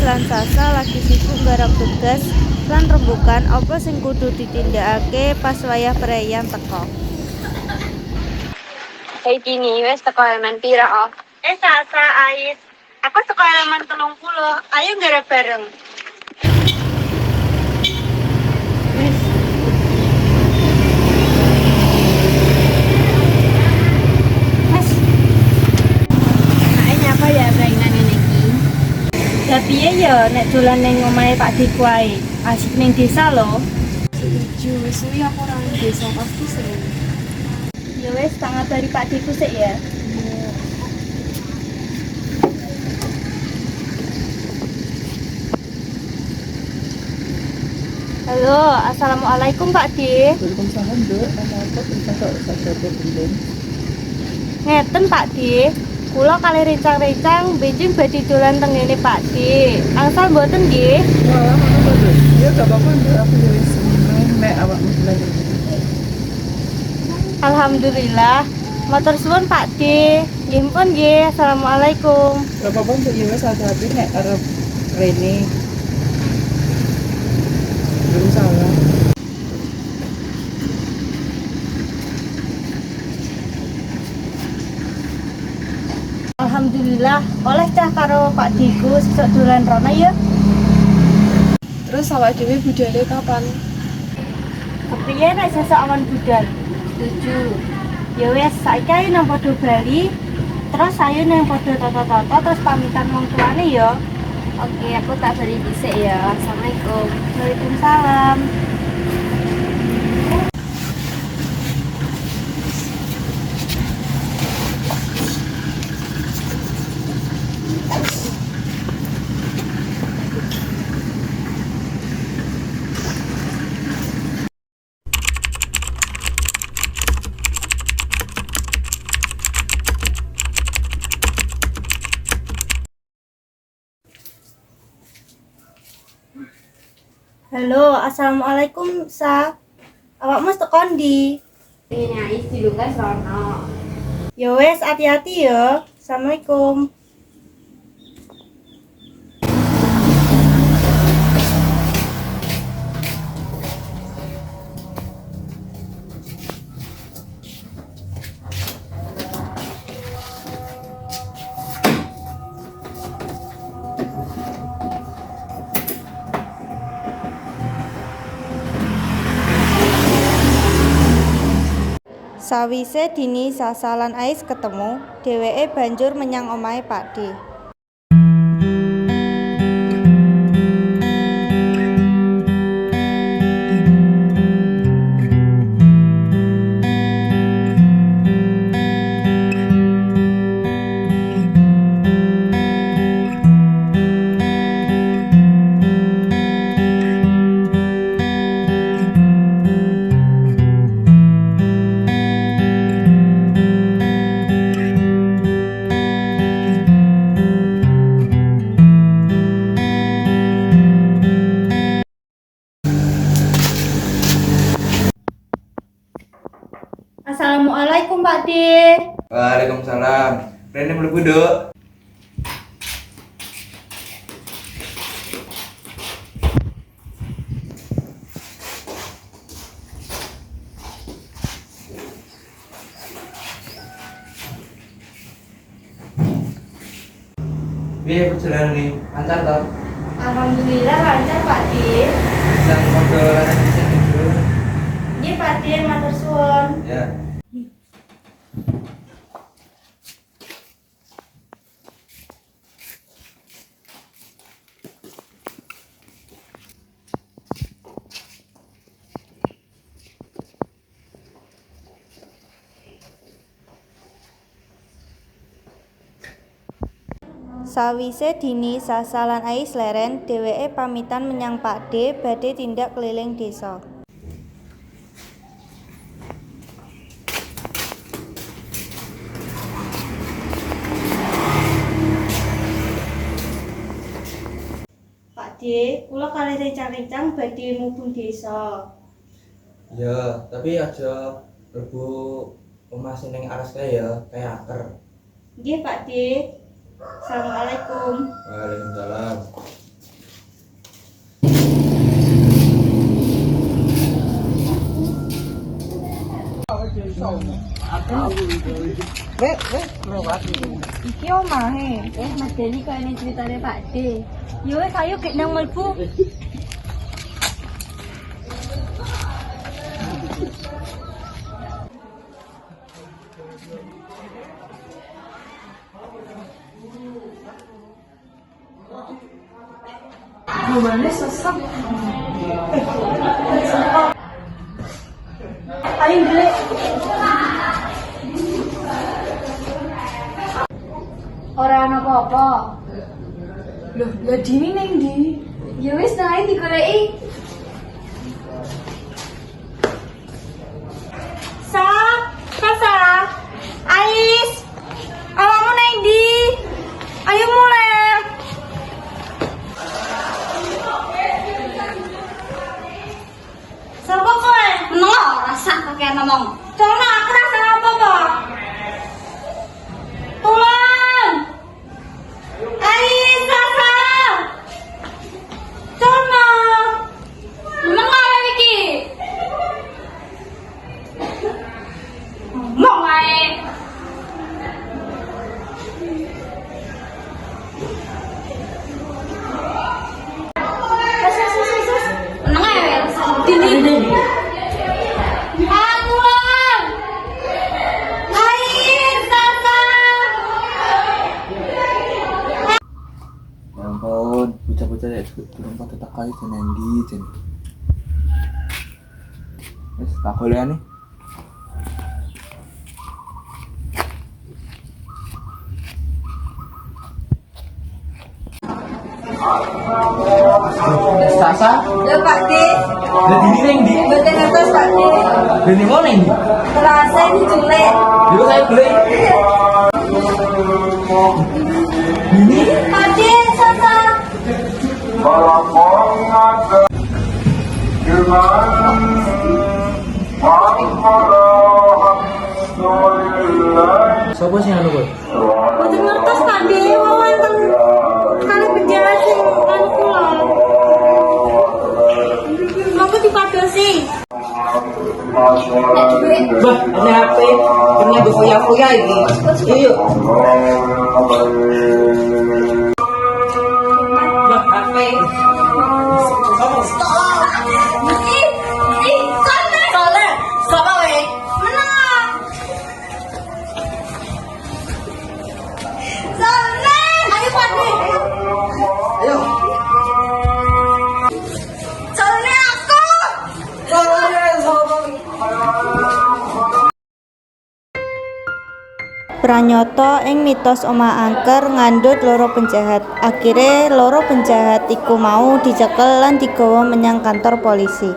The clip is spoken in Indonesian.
lan Sasa lagi sibuk nggarap tugas lan rembugan apa sing kudu ditindakake pas wayah preyan teko. Hei Dini, wes teko elemen pira oh? Sasa, Ais. Aku teko elemen 30. Ayo nggarap bareng. Apa ya saingan ngene iki? Lah piye ya nek dolan ning omahe Pak Dik wae? Asik ning desa lho. Setuju, suwi aku orang desa pasti seru. Ya wes, tak ngabari Pak Dikku sik ya. Halo, assalamualaikum Pak Dik. Waalaikumsalam, Dok. Ada apa tentang kok saja belum? Ngeten Pak Dik, kula kali rincang-rincang benjing badhe dolan teng ngene Pak Dik. Angsal mboten nggih? Wah, apa tuh? Ya gak apa-apa, Dok. Aku ya wis nek awakmu belajar. Alhamdulillah. Matur suwun Pak Dik. Nggih pun nggih. Assalamualaikum. Gak apa-apa, Dok. Ya wis hati-hati nek arep rene. Belum salah. Alhamdulillah, oleh cah karo Pak Dikku sesuk dolan rono ya. Terus awak dhewe budale kapan? Kepriye nek sesuk awan budal? Setuju. Ya wis, saiki ayo nang padha bali. Terus ayo nang padha tata-tata terus pamitan wong tuane ya. Oke, aku tak balik dhisik ya. Assalamualaikum. Waalaikumsalam. Halo, assalamualaikum Sa. Awakmu teko ndi? Ini Ais dilungkas rono. Ya wes, hati-hati ya. Assalamualaikum. Sawise Dini, Sasa lan Ais ketemu, dheweke banjur menyang omahe Pak D. Assalamualaikum Pak D. Waalaikumsalam. Rene mlebu, Dok. Piye perjalanan nih? Lancar toh? Alhamdulillah lancar Pak D. Bisa ngobrol lancar bisa dulu. Nggih Pak D, matur suwun. Ya. Sawise Dini, Sasa lan Ais leren, dheweke pamitan menyang Pak D badhe tindak keliling desa. Pak D, kula kalih rencang-rencang badhe mubeng desa. Ya, tapi aja mlebu omah sing ning aras kae ya, kayak aker. Nggih Pak D. Assalamualaikum. Waalaikumsalam. Iki omahe. Mas Deni kaya ini ceritanya Pak D. Yo wes ayo gek nang mlebu. Gimana sesek? Ayo Dek. Ora ana apa-apa. Loh, lah Dini neng di. Ya wis nang ae digoleki. Sa, Sa. Ais. Awakmu nang ndi? Ayo mulai. Sapa kowe? No, rasa pakai ngomong. Coba aku rasa apa, Pak? Tolong! Ais, Sasa! Coba! Memang apa iki? Ngomong ae. Menang ae. Dini. Tolong! Ais, Sasa! Ya ampun, bocah-bocah ya belum pada tak kali jeneng ndi jen. Wis tak golekane. Sasa, Ya Pak D, lah dini neng ndi? mboten ngertos Pak D. Dini mau neng ndi? Terasa diculik. Dulu saya beli. Dini? Pak D, Sasa! Sopo sih anu kowe? Mboten ngertos Pak D, wonten kali penjara sing anu kula. Monggo dipadosi. Bah, ini HP. Kena foya-foya iki. Iya. Bah, HP. Soleh, sapa we? Menang. Soleh, ayo Pak D. Ayo. Soleh aku. Pranyata ing mitos omah angker ngandhut loro penjahat. Akhire loro penjahat iku mau dicekel lan digawa menyang kantor polisi.